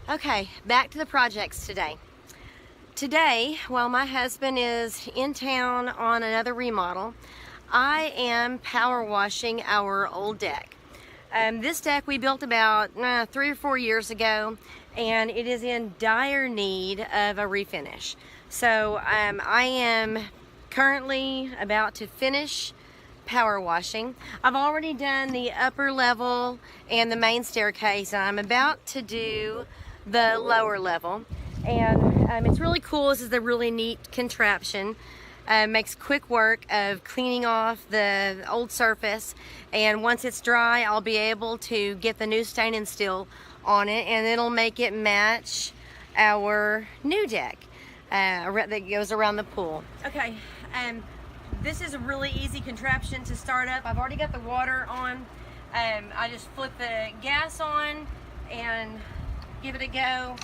Okay, back to the projects today. Today, while my husband is in town on another remodel, I am power washing our old deck. This deck we built about 3 or 4 years ago, and it is in dire need of a refinish. So I am currently about to finish power washing. I've already done the upper level and the main staircase. I'm about to do the lower level, and it's really cool. This is a really neat contraption. Makes quick work of cleaning off the old surface, and once it's dry I'll be able to get the new stain and steel on it, and it'll make it match our new deck that goes around the pool. Okay, this is a really easy contraption to start up. I've already got the water on. I just flip the gas on and give it a go.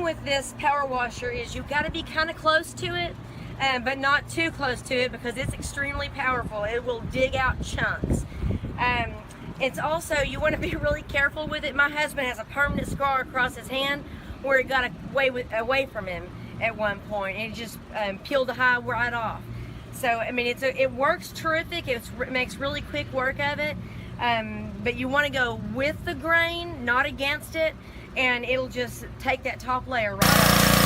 With this power washer is you've got to be kind of close to it, but not too close to it, because it's extremely powerful. It will dig out chunks. It's also, you want to be really careful with it. My husband has a permanent scar across his hand where it got away from him at one point, and it just peeled the hide right off. So I mean, it works terrific. It makes really quick work of it, but you want to go with the grain, not against it, and it'll just take that top layer right off.